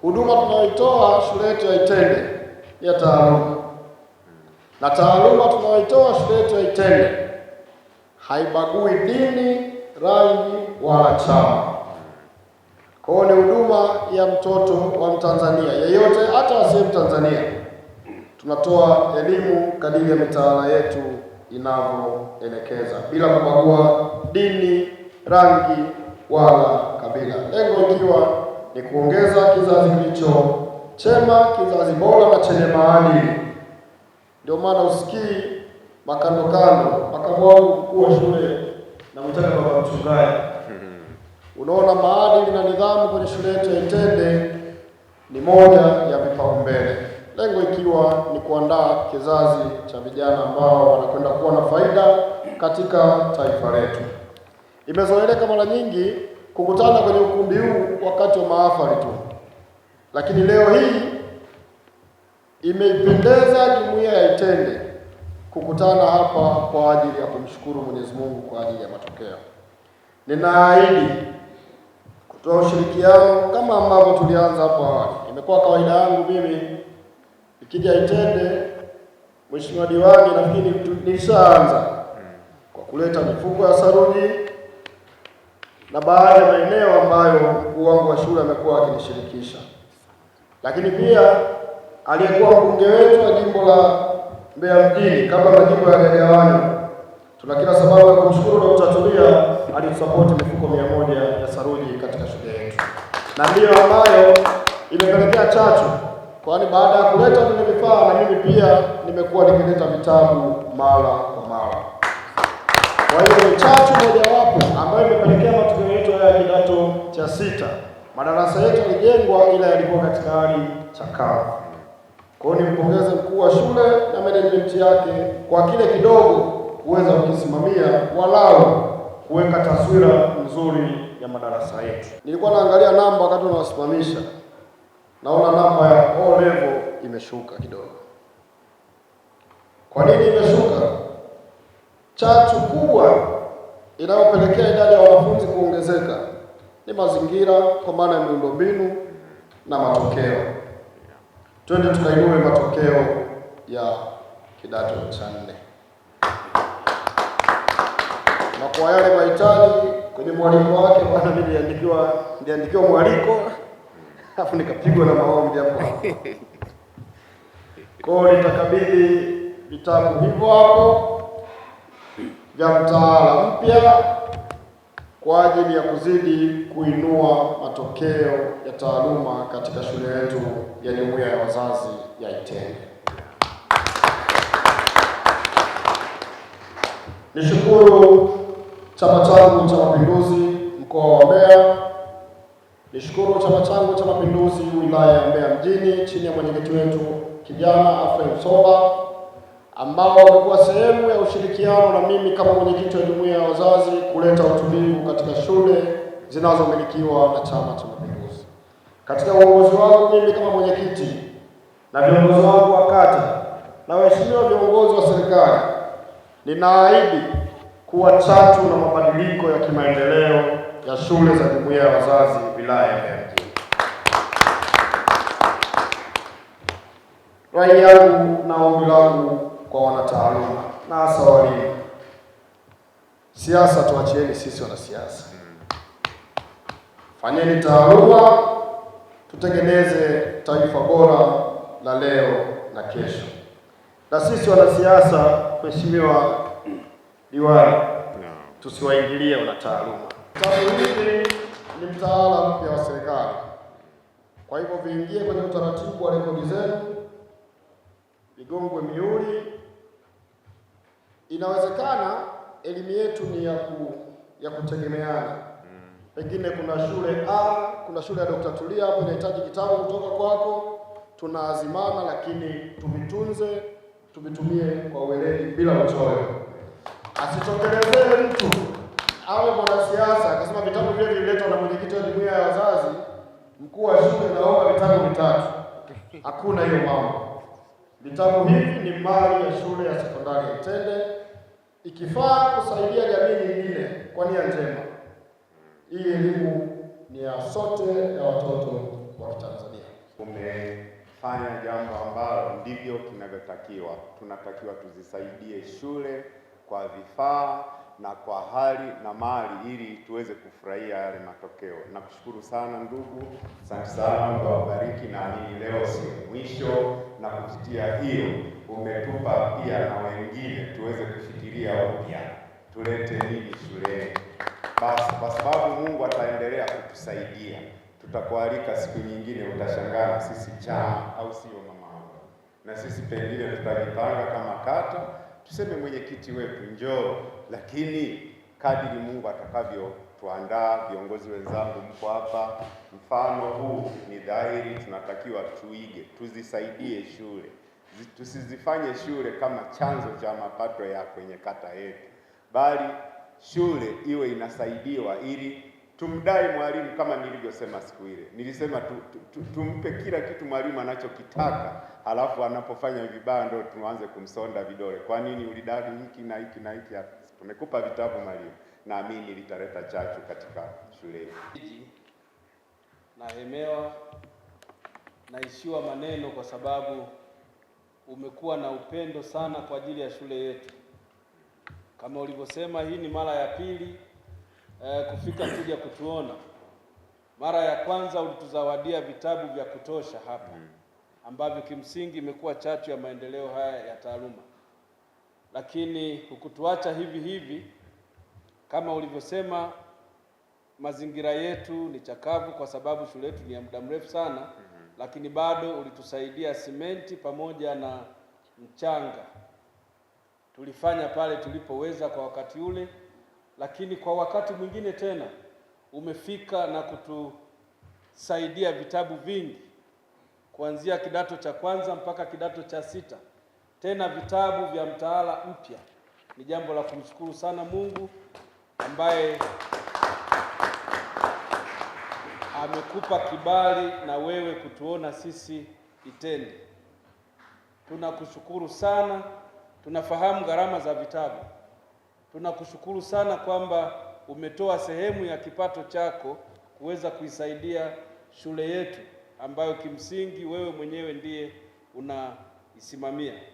Huduma tunayoitoa shule yetu ya Itende ya taaluma, na taaluma tunayoitoa shule yetu ya Itende haibagui dini, rangi wala chama. Kwa hiyo ni huduma ya mtoto wa Mtanzania yeyote, hata asiye Mtanzania. Tunatoa elimu kadiri ya mitaala yetu inavyoelekeza bila kubagua dini, rangi wala kabila, lengo ikiwa ni kuongeza kizazi kilicho chema, kizazi bora na chenye maadili. Ndio maana usikii makando kando, makamu wangu mkuu wa shule na mtaka baba mchungaji, unaona maadili na nidhamu kwenye shule yetu ya Itende ni moja ya vipaumbele, lengo ikiwa ni kuandaa kizazi cha vijana ambao wanakwenda kuwa na faida katika taifa letu. Imezoeleka mara nyingi kukutana kwenye ukumbi huu wakati wa mahafali tu, lakini leo hii imeipendeza jumuiya ya Itende kukutana hapa kwa ajili ya kumshukuru Mwenyezi Mungu kwa ajili ya matokeo. Ninaahidi kutoa ushirikiano kama ambavyo tulianza hapo awali. Imekuwa kawaida yangu mimi nikija Itende, Mheshimiwa Diwani, nafikiri nilishaanza kwa kuleta mifuko ya saruji na baadhi ya maeneo ambayo mkuu wangu wa shule amekuwa akinishirikisha, lakini pia aliyekuwa mbunge wetu wa jimbo la Mbeya mjini kabla majimbo yagawanywa, tuna kila sababu ya kumshukuru Dr. Tulia, alitusapoti mifuko 100 ya saruji katika shule yetu, na ndiyo ambayo imepelekea chachu, kwani baada ya kuleta vile vifaa na mimi pia nimekuwa nikileta vitabu mara kwa mara. Kwa hiyo ni chachu mojawapo ambayo imepelekea matokeo yetu ya kidato cha 6. Madarasa yetu yalijengwa ila yalikuwa katika hali chakavu. Kwa hiyo nimpongeze mkuu wa shule na management yake kwa kile kidogo kuweza kukisimamia, walau kuweka taswira nzuri ya madarasa yetu. Nilikuwa naangalia namba wakati unawasimamisha, naona namba ya O level imeshuka kidogo. Kwa nini imeshuka? Chachu kubwa inayopelekea idadi ya wanafunzi kuongezeka ni mazingira, kwa maana ya miundombinu na matokeo. Twende tukainue matokeo ya kidato cha 4. Na kwa yale mahitaji kwenye mwaliko wake, bwana, mimi niliandikiwa mwaliko alafu nikapigwa na maombi hapo. Kwa hiyo nitakabidhi vitabu hivyo hapo vya mtaala mpya kwa ajili ya kuzidi kuinua matokeo ya taaluma katika shule yetu ya Jumuiya ya Wazazi ya Itende. Nishukuru chama changu cha Mapinduzi mkoa wa Mbeya, nishukuru chama changu cha Mapinduzi wilaya ya Mbeya mjini chini ya mwenyekiti wetu kijana Afrem Soba, ambao wamekuwa sehemu ya ushirikiano na mimi kama mwenyekiti wa Jumuiya ya Wazazi kuleta utulivu katika shule zinazomilikiwa na Chama cha Mapinduzi. Katika uongozi wangu mimi kama mwenyekiti na viongozi wangu wa kata na waheshimiwa viongozi wa serikali, ninaahidi kuwa chachu na mabadiliko ya kimaendeleo ya shule za Jumuiya ya Wazazi wilaya ya Mbeya mjini. Rai yangu na ombi langu kwa wanataaluma na hasa walimu, siasa tuachieni sisi wanasiasa. Fanyeni taaluma, tutengeneze taifa bora la leo na kesho. Na sisi wanasiasa, Mheshimiwa Diwani, tusiwaingilie wanataaluma. Kitabu hiki ni mtaala mpya wa serikali, kwa hivyo viingie kwenye utaratibu wa rekodi zenu, vigongwe mihuri. Inawezekana elimu yetu ni ya kutegemeana. Pengine kuna shule A, kuna shule ya Dr. Tulia hapo inahitaji kitabu kutoka kwako, tunaazimana, lakini tuvitunze, tuvitumie kwa weledi bila uchoyo. Asitokelezee mtu awe mwanasiasa akasema vitabu vile viletwa na mwenyekiti wa Jumuiya ya Wazazi, mkuu wa shule naomba vitabu 3. Hakuna hiyo mambo. Vitabu hivi ni mali ya shule ya sekondari ya Itende, ikifaa kusaidia jamii nyingine kwa nia njema. Hii elimu ni ya sote, ya watoto wa Tanzania. fanya jambo ambalo ndivyo kinavyotakiwa. Tunatakiwa tuzisaidie shule kwa vifaa na kwa hali na mali ili tuweze kufurahia yale matokeo. Nakushukuru sana ndugu, asante sana, Mungu awabariki. Naamini leo sio mwisho, na kupitia hiyo umetupa pia na wengine tuweze kufikiria upya tulete nini shuleni. Basi kwa sababu Mungu ataendelea kutusaidia, tutakualika siku nyingine, utashangaa na sisi chama, au sio mama? Na sisi pengine tutajipanga kama kata, tuseme mwenyekiti wetu njoo, lakini kadiri Mungu atakavyotuandaa, viongozi wenzangu mko hapa, mfano huu ni dhahiri, tunatakiwa tuige, tuzisaidie shule, tusizifanye shule kama chanzo cha mapato ya kwenye kata yetu, bali shule iwe inasaidiwa ili tumdai mwalimu. Kama nilivyosema siku ile, nilisema tumpe kila kitu mwalimu anachokitaka, halafu anapofanya vibaya ndio tuanze kumsonda vidole. Kwa nini ulidai hiki na hiki na hiki? Tumekupa vitabu mwalimu. Naamini litaleta chachu katika shule hii. Nahemewa, naishiwa maneno kwa sababu umekuwa na upendo sana kwa ajili ya shule yetu. Kama ulivyosema, hii ni mara ya pili kufika kuja kutuona. Mara ya kwanza ulituzawadia vitabu vya kutosha hapa ambavyo kimsingi imekuwa chachu ya maendeleo haya ya taaluma, lakini hukutuacha hivi hivi. Kama ulivyosema, mazingira yetu ni chakavu kwa sababu shule yetu ni ya muda mrefu sana, lakini bado ulitusaidia simenti pamoja na mchanga. Tulifanya pale tulipoweza kwa wakati ule, lakini kwa wakati mwingine tena umefika na kutusaidia vitabu vingi kuanzia kidato cha kwanza mpaka kidato cha sita, tena vitabu vya mtaala mpya. Ni jambo la kumshukuru sana Mungu ambaye amekupa kibali na wewe kutuona sisi Itendi. Tunakushukuru sana. Tunafahamu gharama za vitabu. Tunakushukuru sana kwamba umetoa sehemu ya kipato chako kuweza kuisaidia shule yetu ambayo kimsingi wewe mwenyewe ndiye unaisimamia.